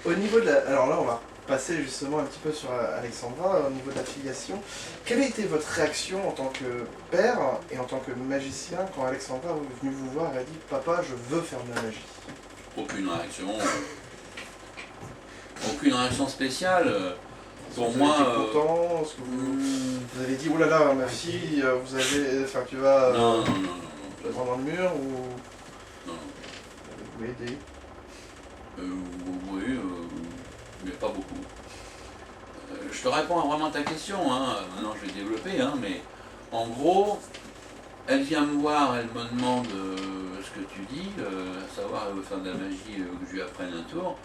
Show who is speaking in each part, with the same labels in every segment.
Speaker 1: Au niveau de la... Alors là, on va passer justement un petit peu sur Alexandra, au niveau de la filiation. Quelle a été votre réaction en tant que père et en tant que magicien quand Alexandra est venue vous voir et a dit « Papa, je veux faire de la magie ».
Speaker 2: Aucune réaction. Aucune réaction spéciale. Pour moi...
Speaker 1: Vous avez été content? Est-ce que vous avez dit « Oh là là, ma fille, vous avez... Enfin, tu vas...
Speaker 2: Non.
Speaker 1: Tu vas dans le mur » ou...
Speaker 2: Non.
Speaker 1: Vous voulez aider?
Speaker 2: Oui, mais pas beaucoup. Je te réponds vraiment à ta question, hein. Maintenant je vais développer, hein, mais en gros, elle vient me voir, elle me demande ce que tu dis, à savoir elle veut faire de la magie, que je lui apprenne un tour.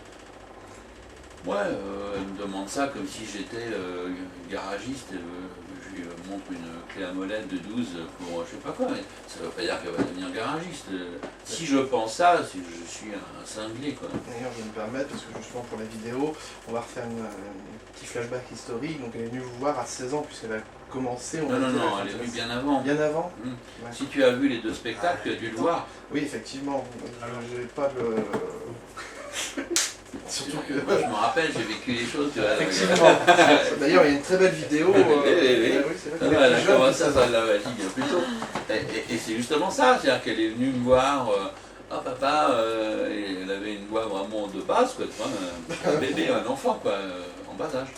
Speaker 2: Ouais, elle me demande ça comme si j'étais garagiste, je lui montre une clé à molette de 12 pour je sais pas quoi, mais ça ne veut pas dire qu'elle va devenir garagiste. Si je pense ça, c'est que je suis un cinglé, quoi.
Speaker 1: D'ailleurs, je vais me permettre, parce que justement pour la vidéo, on va refaire un petit flashback historique. Donc elle est venue vous voir à 16 ans, puisqu'elle a commencé...
Speaker 2: Non, elle est venue bien avant.
Speaker 1: Bien avant?
Speaker 2: Ouais. Si tu as vu les deux spectacles, tu as dû le voir.
Speaker 1: Oui, effectivement. J'ai pas le... Surtout que...
Speaker 2: Moi, je me rappelle, j'ai vécu les choses.
Speaker 1: Effectivement. D'ailleurs, il y a une très belle vidéo.
Speaker 2: Oui.
Speaker 1: C'est vrai
Speaker 2: Elle a commencé à faire de la magie bien plus tôt. Et c'est justement ça, c'est-à-dire qu'elle est venue me voir, ah papa, et elle avait une voix vraiment de base, quoi, tu vois, un bébé, un enfant, quoi, en bas âge.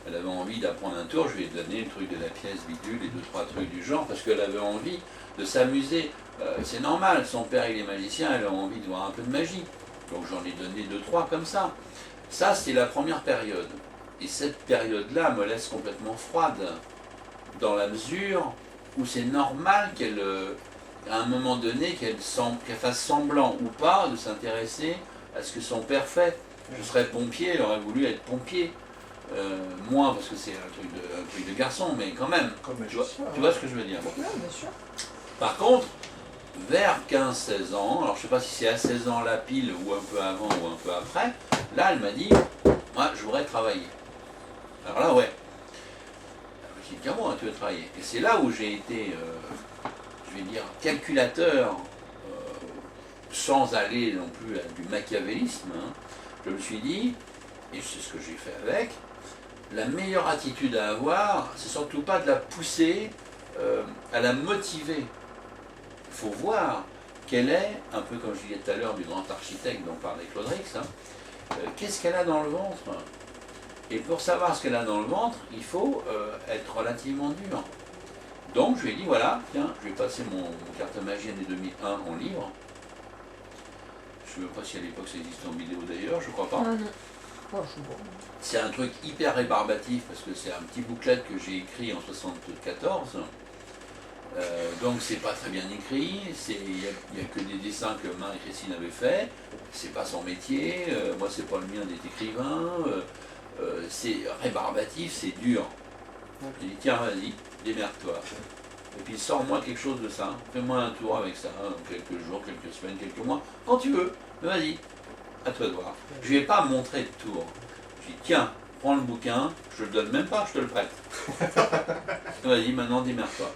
Speaker 2: Elle avait envie d'apprendre un tour, je lui ai donné le truc de la pièce bidule et 2-3 trucs du genre, parce qu'elle avait envie de s'amuser. C'est normal, son père il est magicien, elle a envie de voir un peu de magie. Donc j'en ai donné 2-3 comme ça. Ça, c'est la première période. Et cette période-là me laisse complètement froide, dans la mesure où c'est normal qu'elle, à un moment donné, qu'elle fasse semblant ou pas de s'intéresser à ce que son père fait. Je serais pompier, elle aurait voulu être pompier. Moi, parce que c'est un truc de garçon, mais quand même. Tu vois ce que je veux dire?
Speaker 3: Non, bien sûr.
Speaker 2: Par contre, vers 15-16 ans, alors je ne sais pas si c'est à 16 ans la pile ou un peu avant ou un peu après, là elle m'a dit, moi je voudrais travailler. Alors là ouais, j'ai dit comment tu veux travailler? Et c'est là où j'ai été, je vais dire, calculateur, sans aller non plus à du machiavélisme. Hein. Je me suis dit, et c'est ce que j'ai fait avec, la meilleure attitude à avoir, c'est surtout pas de la pousser, à la motiver. Il faut voir quelle est, un peu comme je disais tout à l'heure du grand architecte dont parlait Claude Rix, hein, qu'est-ce qu'elle a dans le ventre. Et pour savoir ce qu'elle a dans le ventre, il faut être relativement dur. Donc je lui ai dit, voilà, tiens, je vais passer mon carte magie année 2001 en livre. Je ne sais même pas si à l'époque ça existait en vidéo d'ailleurs, je crois pas.
Speaker 3: Non. Oh,
Speaker 2: c'est un truc hyper rébarbatif parce que c'est un petit booklet que j'ai écrit en 74. Donc c'est pas très bien écrit, il n'y a que des dessins que Marie-Christine avait fait, c'est pas son métier, moi c'est pas le mien d'être écrivain, c'est rébarbatif, c'est dur. J'ai dit tiens vas-y, démerde-toi. Et puis sors-moi quelque chose de ça, fais-moi un tour avec ça, quelques jours, quelques semaines, quelques mois, quand tu veux, mais vas-y, à toi de voir. Je lui ai pas montré de tour. J'ai dit tiens, prends le bouquin, je le donne même pas, je te le prête. Vas-y, maintenant démerde-toi.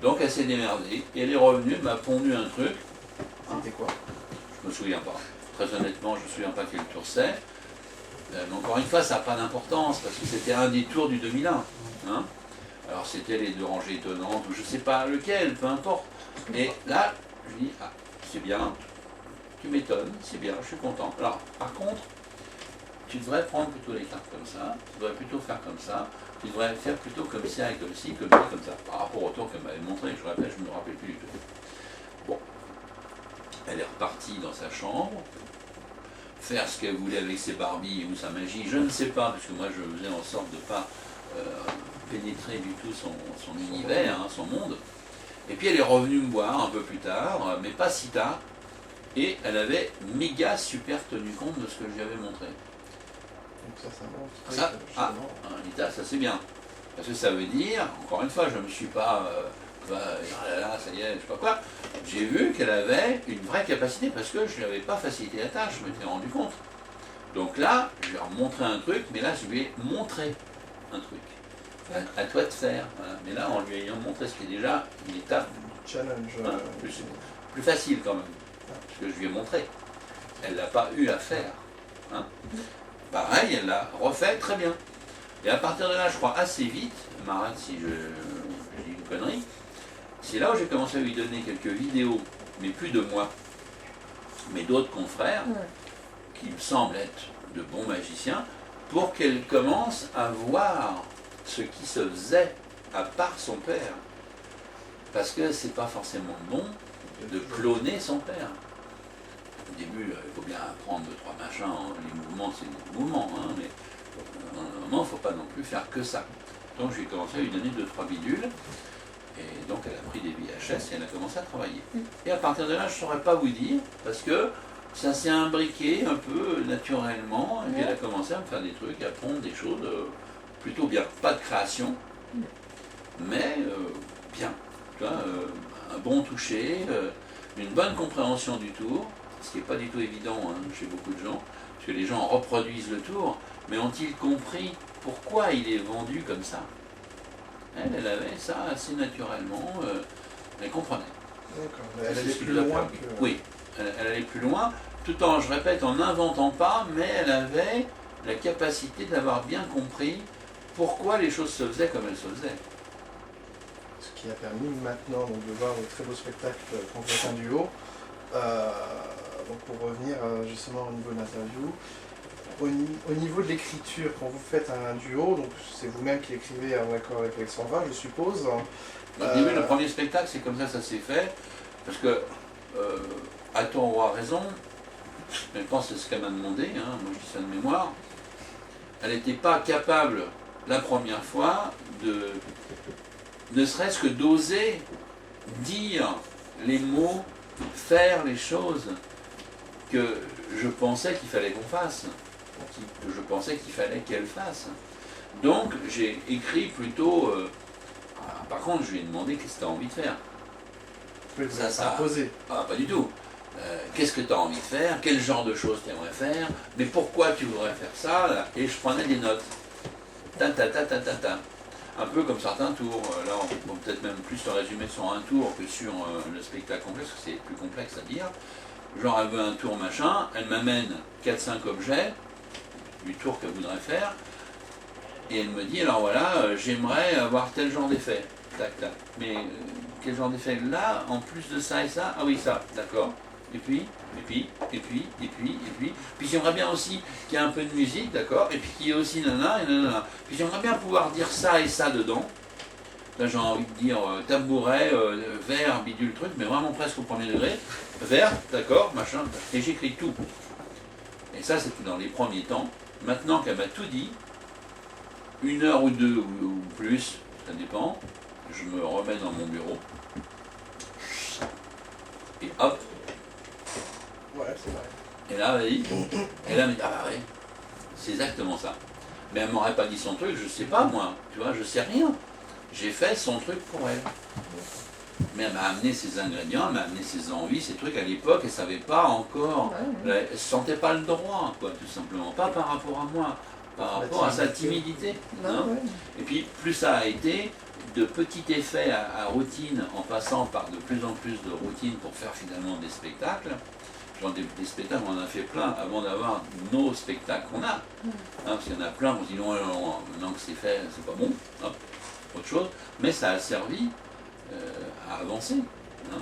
Speaker 2: Donc elle s'est démerdée, et elle est revenue, elle m'a pondu un truc.
Speaker 1: C'était quoi?
Speaker 2: Je me souviens pas. Très honnêtement, je me souviens pas quel tour c'est. Mais encore une fois, ça n'a pas d'importance, parce que c'était un des tours du 2001. Hein. Alors c'était les deux rangées étonnantes, ou je sais pas lequel, peu importe. Et là, je dis, ah, c'est bien, tu m'étonnes, c'est bien, je suis content. Alors, par contre, tu devrais prendre plutôt les cartes comme ça, tu devrais plutôt faire comme ça, tu devrais faire plutôt comme ça et comme ci, comme ça, par rapport au tour qu'elle m'avait montré, je répète, je ne me rappelle plus du tout. Bon, elle est repartie dans sa chambre, faire ce qu'elle voulait avec ses Barbies ou sa magie, je ne sais pas, parce que moi je faisais en sorte de ne pas pénétrer du tout son univers, hein, son monde. Et puis elle est revenue me voir un peu plus tard, mais pas si tard, et elle avait méga super tenu compte de ce que je lui avais montré.
Speaker 1: Donc ça montre.
Speaker 2: Ça, ça c'est bien. Parce que ça veut dire, encore une fois, je ne me suis pas, là, ça y est, je sais pas quoi, j'ai vu qu'elle avait une vraie capacité, parce que je ne lui avais pas facilité la tâche, je m'étais rendu compte. Donc là, je lui ai montré un truc, mais là, je lui ai montré un truc. À toi de faire. Voilà. Mais là, en lui ayant montré ce qui est déjà une étape
Speaker 1: challenge,
Speaker 2: plus facile quand même. Parce que je lui ai montré. Elle n'a pas eu à faire. Hein. Pareil, elle l'a refait très bien. Et à partir de là, je crois assez vite, elle m'arrête si je dis une connerie, c'est là où j'ai commencé à lui donner quelques vidéos, mais plus de moi, mais d'autres confrères, qui me semblent être de bons magiciens, pour qu'elle commence à voir ce qui se faisait à part son père. Parce que c'est pas forcément bon de cloner son père. Au début, il faut bien apprendre 2-3 machins, les mouvements c'est des mouvements, hein, mais à un moment, il ne faut pas non plus faire que ça. Donc j'ai commencé à lui donner 2-3 bidules, et donc elle a pris des VHS et elle a commencé à travailler. Et à partir de là, je ne saurais pas vous dire, parce que ça s'est imbriqué un peu naturellement, et puis elle a commencé à me faire des trucs, à pondre des choses plutôt bien. Pas de création, mais bien. Tu vois, un bon toucher, une bonne compréhension du tour, ce qui n'est pas du tout évident hein, chez beaucoup de gens, parce que les gens reproduisent le tour, mais ont-ils compris pourquoi il est vendu comme ça? Elle avait ça assez naturellement, elle comprenait.
Speaker 1: D'accord, elle allait plus loin que...
Speaker 2: Oui, elle allait plus loin, tout en, je répète, en n'inventant pas, mais elle avait la capacité d'avoir bien compris pourquoi les choses se faisaient comme elles se faisaient.
Speaker 1: Ce qui a permis maintenant donc, de voir le très beau spectacle qu'on fait un duo. Donc pour revenir justement au niveau de l'interview, au niveau de l'écriture, quand vous faites un duo, donc c'est vous-même qui l'écrivez en accord avec Alexandra, je suppose.
Speaker 2: Au début, le premier spectacle, c'est comme ça s'est fait, parce que a-t-on avoir raison, mais je pense que c'est ce qu'elle m'a demandé, hein, moi je dis ça de mémoire, elle n'était pas capable la première fois de ne serait-ce que d'oser dire les mots, faire les choses que je pensais qu'il fallait qu'on fasse, que je pensais qu'il fallait qu'elle fasse. Donc j'ai écrit plutôt... par contre, je lui ai demandé qu'est-ce que tu as envie de faire.
Speaker 1: Ça a posé.
Speaker 2: Ah, pas du tout. Qu'est-ce que tu as envie de faire? Quel genre de choses tu aimerais faire? Mais pourquoi tu voudrais faire ça là? Et je prenais des notes. Ta ta ta ta ta ta. Un peu comme certains tours. Là, on peut peut-être même plus se résumer sur un tour que sur le spectacle complet, parce que c'est plus complexe à dire. Genre, elle veut un tour machin, elle m'amène 4-5 objets du tour qu'elle voudrait faire, et elle me dit, alors voilà, j'aimerais avoir tel genre d'effet. Tac, tac. Mais quel genre d'effet? Là, en plus de ça et ça, ah oui, ça, d'accord. Et puis, puis j'aimerais bien aussi qu'il y ait un peu de musique, d'accord, et puis qu'il y ait aussi nanana et nanana. Puis j'aimerais bien pouvoir dire ça et ça dedans. Là j'ai envie de dire tabouret, verre, bidule truc, mais vraiment presque au premier degré. Verre, d'accord, machin, et j'écris tout. Et ça c'était dans les premiers temps. Maintenant qu'elle m'a tout dit, 1 heure ou 2 ou plus, ça dépend, je me remets dans mon bureau. Et hop.
Speaker 1: Ouais, c'est vrai.
Speaker 2: Et là, elle me dit, ah bah ouais, c'est exactement ça. Mais elle m'aurait pas dit son truc, je sais pas moi, tu vois, je sais rien. J'ai fait son truc pour elle. Mais elle m'a amené ses ingrédients, elle m'a amené ses envies, ses trucs à l'époque, elle savait pas encore, elle ne sentait pas le droit, quoi, tout simplement. Pas par rapport à moi, par rapport à sa timidité. Hein. Et puis, plus ça a été, de petits effets à routine, en passant par de plus en plus de routines pour faire finalement des spectacles. Genre des spectacles, on en a fait plein avant d'avoir nos spectacles qu'on a. Hein, parce qu'il y en a plein, on se dit non, maintenant que c'est fait, c'est pas bon, hop, autre chose. Mais ça a servi à avancer. Hein.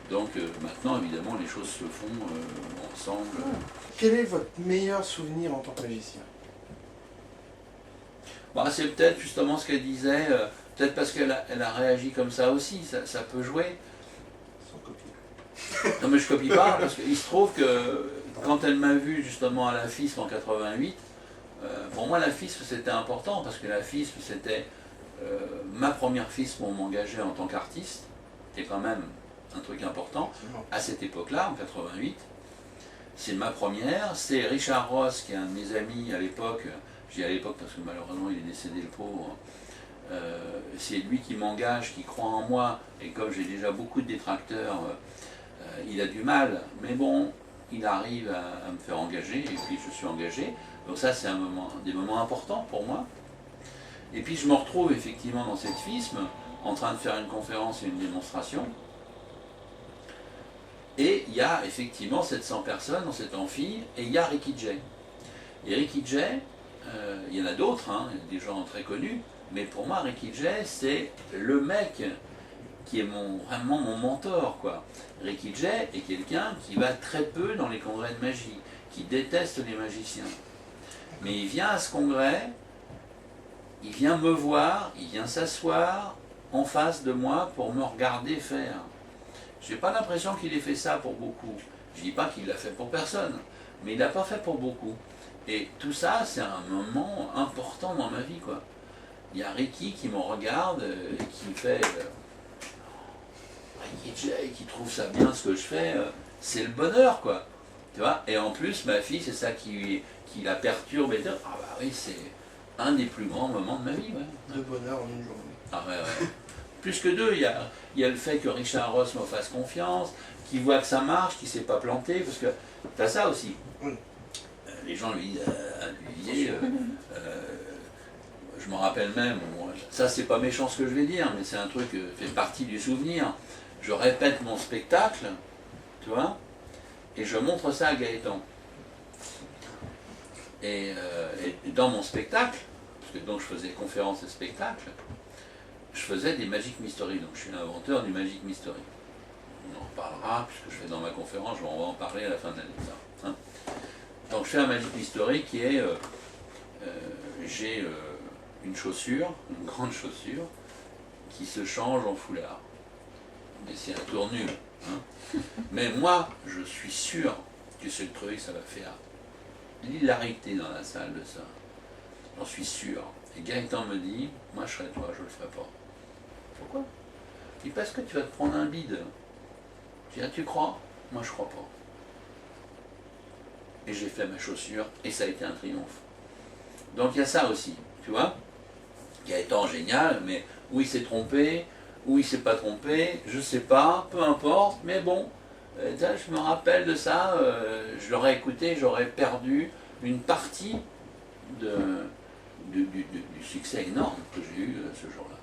Speaker 2: Donc maintenant, évidemment, les choses se font ensemble.
Speaker 1: Quel est votre meilleur souvenir en tant que magicien?
Speaker 2: Bah, c'est peut-être justement ce qu'elle disait, peut-être parce qu'elle a réagi comme ça aussi, ça peut jouer. Non mais je copie pas, parce qu'il se trouve que quand elle m'a vu justement à la FISP en 88, pour moi la FISP c'était important, parce que la FISP c'était ma première FISP où on m'engageait en tant qu'artiste, c'était quand même un truc important, à cette époque-là, en 88. C'est ma première, c'est Richard Ross, qui est un de mes amis à l'époque, je dis à l'époque parce que malheureusement il est décédé le pauvre, c'est lui qui m'engage, qui croit en moi, et comme j'ai déjà beaucoup de détracteurs, il a du mal, mais bon, il arrive à me faire engager, et puis je suis engagé. Donc ça, c'est des moments importants pour moi. Et puis je me retrouve effectivement dans cette FISM, en train de faire une conférence et une démonstration. Et il y a effectivement 700 personnes dans cet amphi, et il y a Ricky Jay. Et Ricky Jay, il y en a d'autres, hein, il y a des gens très connus, mais pour moi, Ricky Jay, c'est le mec qui est vraiment mon mentor, quoi. Ricky Jay est quelqu'un qui va très peu dans les congrès de magie, qui déteste les magiciens. Mais il vient à ce congrès, il vient me voir, il vient s'asseoir en face de moi pour me regarder faire. Je n'ai pas l'impression qu'il ait fait ça pour beaucoup. Je ne dis pas qu'il l'a fait pour personne, mais il l'a pas fait pour beaucoup. Et tout ça, c'est un moment important dans ma vie, quoi. Il y a Ricky qui me regarde, qui fait Ricky Jay, qui trouve ça bien ce que je fais, c'est le bonheur, quoi. Tu vois. Et en plus, ma fille, c'est ça qui la perturbe et dit ah bah oui, c'est un des plus grands moments de ma vie, ouais.
Speaker 1: De bonheur en une journée.
Speaker 2: Ah ouais, ouais. Plus que deux, il y a le fait que Richard Ross me fasse confiance, qu'il voit que ça marche, qu'il ne s'est pas planté, parce que tu as ça aussi.
Speaker 1: Oui.
Speaker 2: Les gens lui disaient, je m'en rappelle même, moi, ça c'est pas méchant ce que je vais dire, mais c'est un truc qui fait partie du souvenir. Je répète mon spectacle, tu vois, et je montre ça à Gaëtan. Et dans mon spectacle, parce que donc je faisais conférences et spectacles, je faisais des Magic Mystery, donc je suis l'inventeur du Magic Mystery. On en reparlera, puisque je fais dans ma conférence, on va en parler à la fin de l'année. Hein. Donc je fais un Magic Mystery qui est, j'ai une chaussure, une grande chaussure, qui se change en foulard. Mais c'est un tour nul. Hein. Mais moi, je suis sûr que ce truc, ça va faire l'hilarité dans la salle de ça. J'en suis sûr. Et Gaëtan me dit, moi je serais toi, je le ferai pas. Pourquoi? Il dit, parce que tu vas te prendre un bide. Je dis, ah, tu crois? Moi je crois pas. Et j'ai fait ma chaussure, et ça a été un triomphe. Donc il y a ça aussi, tu vois. Gaëtan, génial, mais où il s'est trompé, où il s'est pas trompé, je sais pas, peu importe, mais bon, je me rappelle de ça, je l'aurais écouté, j'aurais perdu une partie du succès énorme que j'ai eu ce jour-là.